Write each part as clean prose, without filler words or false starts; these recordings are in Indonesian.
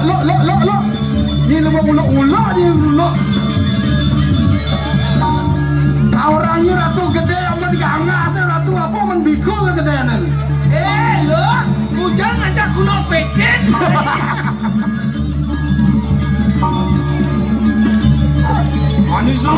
lo. Ini lu ulo di ulo. Orangnya ratu gede aman gangas ratu apa menbikul kegedeanan. Lo, hujan ngajak kulo peket. Maniso.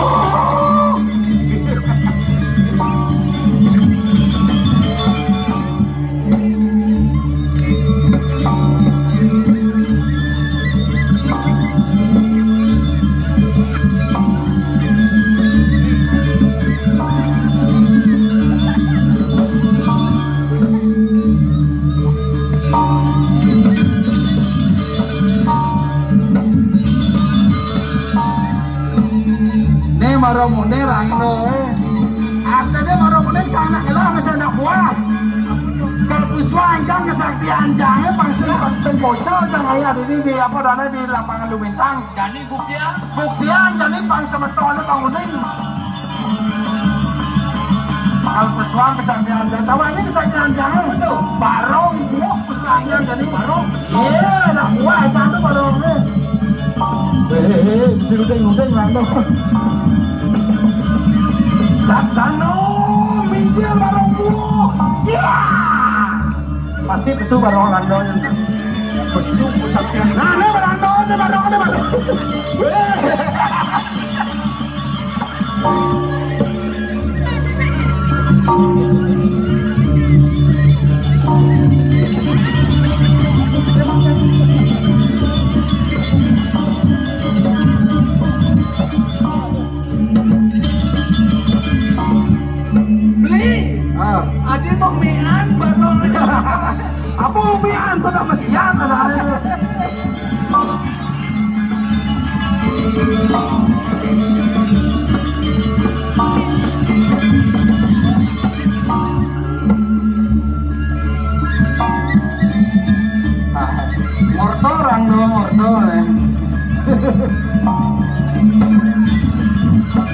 Maromune rangno artinya maromune anak elah masih anak buah kalau puswang kan kesaktian jange pangsen bocor dan ayah di apa dana di lapangan Lumintang Jadi buktian jadi pangsen metode bangunin kalau puswang kesaktian jange tahu ini kesaktian jange itu barong buah puswangnya jadi barong iya anak buah itu barongnya disuruh ngundeng rangno Saksano minggir barong buah. Ya. Pasti pesu barong rando yang pesu pusatnya. Nah, ini barong. Adi mau mian barong. Apa mau mian? Kau tak mesian ada. Morto orang dulu morto.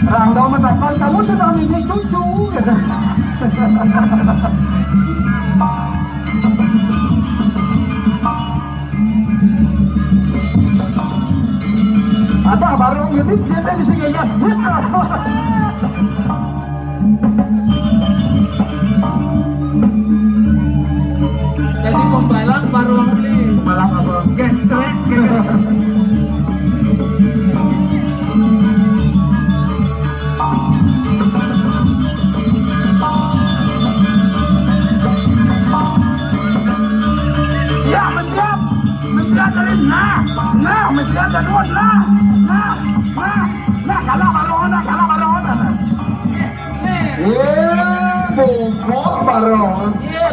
Rangdo mendapat kamu sudah memiliki cucu. Ada barong gitu siapa bisa yas Jadi pembalap barong li. Balap apa? Gestrek. Ya, mesiap dari nah, mesiap dari nah, kalah barong.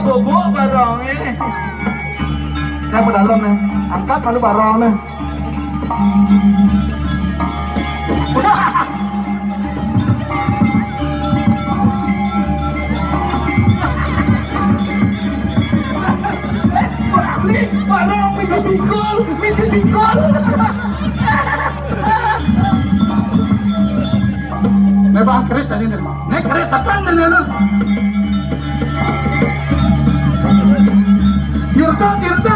Bobok barong. Saya mau dalam nih, angkat lalu barong nih. Barong bisa bikul. Nebak keris tadi nih, keris setan nih nih.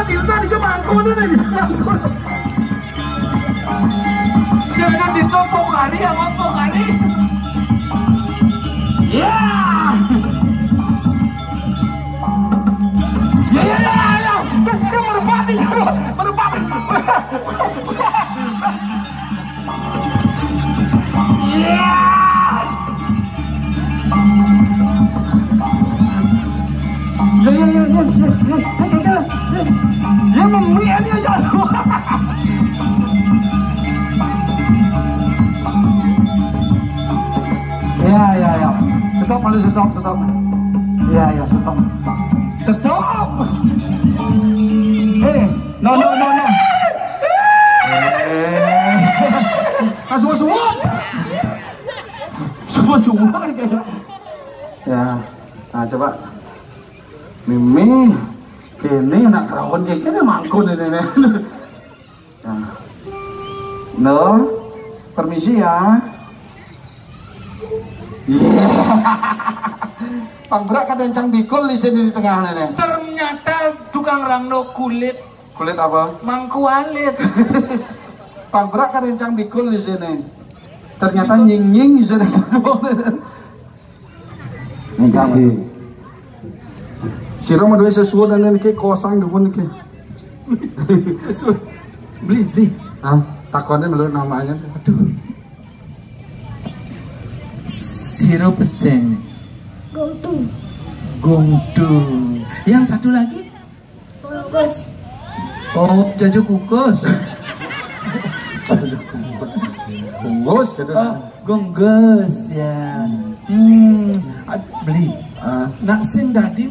Tirta di jemangku nih. Jangan ditopok kali sama pokali. Ya. Dia merupati. Ya. Ya memian dia jatuh. Ya. Stop. Ya, stop. No. Semua. Ya. Nah, coba. Mimi, kini nak kerawon kini mangkun ini. Nah. No, permisi ya. Pang berak kedencang bikul di sini di tengah nenek. Ternyata tukang rangno kulit Kulit apa? Mangkualit. Pabrak kan rencang bikul di sini. Ternyata nying-nying di sini. Rencang. Siro mau duit sesuatu dan ini kosong dukun ini. Beli. Ah, takonnya menurut namanya. Aduh. 0%. Gongtu. Yang satu lagi? Oh, jajo kukus. Bungkus gitu. Gonggus ya. Beli. Nak sing tadi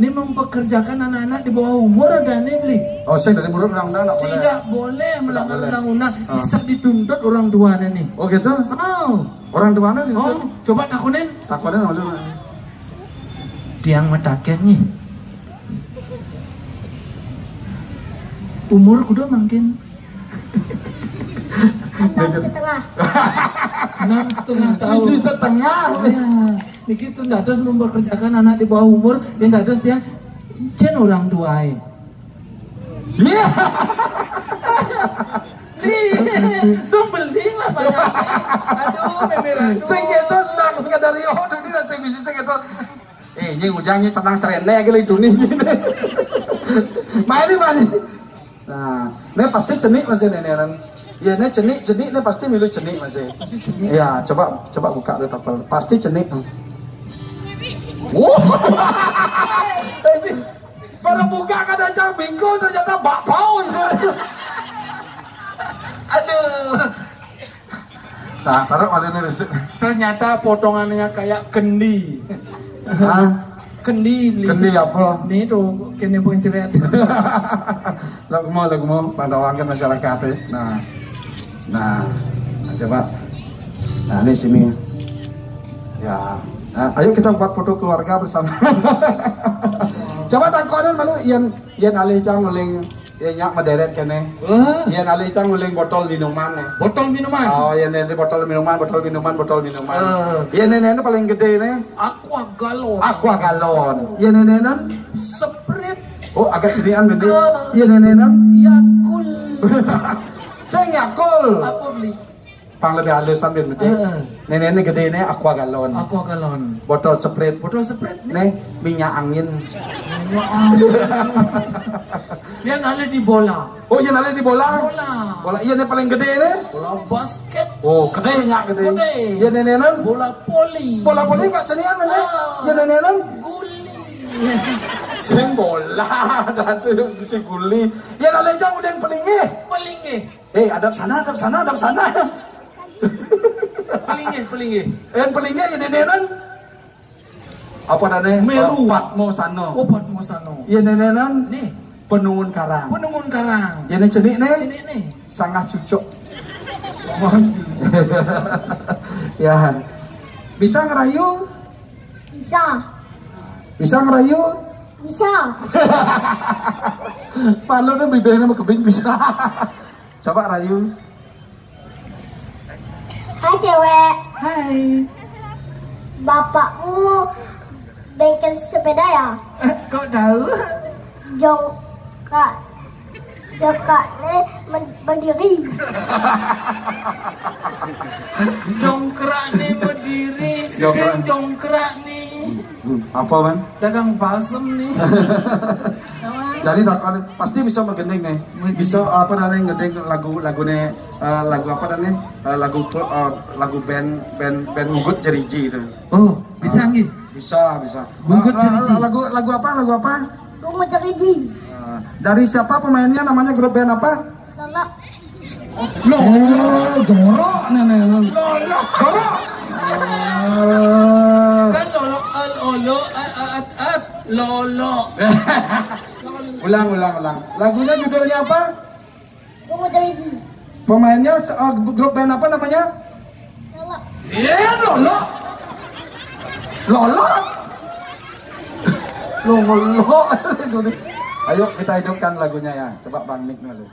ini mempekerjakan anak-anak di bawah umur ada nih beli. Oh, saya dari murid undang-undang Tidak boleh melanggar undang-undang. Bisa dituntut orang tuanya nih. Oh gitu? Oh. Orang tuanya di Oh, coba takunin. Takonnya nama dulu. Tiang matakennya. Umur kudu makin 6,5 tahun. Isi setengah. Ya, niki tuh dados mempekerjakan anak di bawah umur yang dados dia cen orang tua. Iya. Dong beling lah banyak. Aduh, memerah. Sing gitu senang sekadar yo ini dah sing bisa sing gitu. Ini ujangnya senang serene gila dunia ini. Mani. Nah, ini pasti cenik masih neneran. Ya, ini cenik ini pasti milu cenik masih. Masih cenik. Ya, coba buka dulu tapal. Pasti cenik. Wow. Baru buka kadang bingkul ternyata bakpao. Aduh. Nah, taruh ada nih resep. Ternyata potongannya kayak kendi. Hah? Kendi beli. Kendi apa? Nih tuh kendi poin ceret. Lagu mau pandawankan masyarakat ya. Nah, coba. Nah, ini sini. Ya. Nah, ayo kita buat foto keluarga bersama. Coba tangkonan malu Ian alih cang nguling nyak maderet kene. Ian alih cang nguling botol minuman nih. Botol minuman. Oh, Ian ini botol minuman. Ian ini paling gede nih. Aqua galon. Ian ini nan Sprite. oh agak sedian gede. Ian ini nan Yakul. saya Yakul. Apa beli? Pang lebih halus sambil gede. Nenek gede nih aqua galon. Aqua galon. Botol Sprite. Botol Sprite Nih minyak angin. Yang ada di bola. Oh, yang ada di bola. Bola iya nih paling gede nih. Bola basket. Oh, gede. Gede. Iya nenenan. Bola poli. Bola poli nggak cenian nih. Iya nenenan. Guli. Sing bola, datu si guli. Ya nalejang udah yang pelingih. Adap sana. Pelingih. Yang pelingih ya nenenan. Apa nane? Meru. Patmo sano. Iya nenenan. Nih. Penungun karang. Ya Ini cenik nih. Sangat cucuk. Ya. Bisa ngerayu? Bisa ngerayu? Bisa. Malu nih bibirnya mau kebing bisa. Coba rayu. Hai cewek. Hai. Bapakmu bengkel sepeda ya? Kau tahu? Jongkaknya berdiri. Jongkrak nih berdiri. Sing jongkrak nih. Apa man? Dagang balsem nih. Jadi pasti bisa menggendeng nih. Bisa apa namanya ngendeng lagu nih lagu apa namanya lagu band Nggut Jeriji itu. Oh, bisa nggih? Bisa. Nggut Jeriji. Lagu apa? Nggut Jeriji. Dari siapa pemainnya, namanya grup band apa? Lolo. Jorok nenek. Jorok. Kan Lolo. Ulang. Lagunya judulnya apa? Nggut Jeriji. Pemainnya grup band apa namanya? Lolo. Lolo. Ayo kita hidupkan lagunya ya. Coba Bang Nick dulu.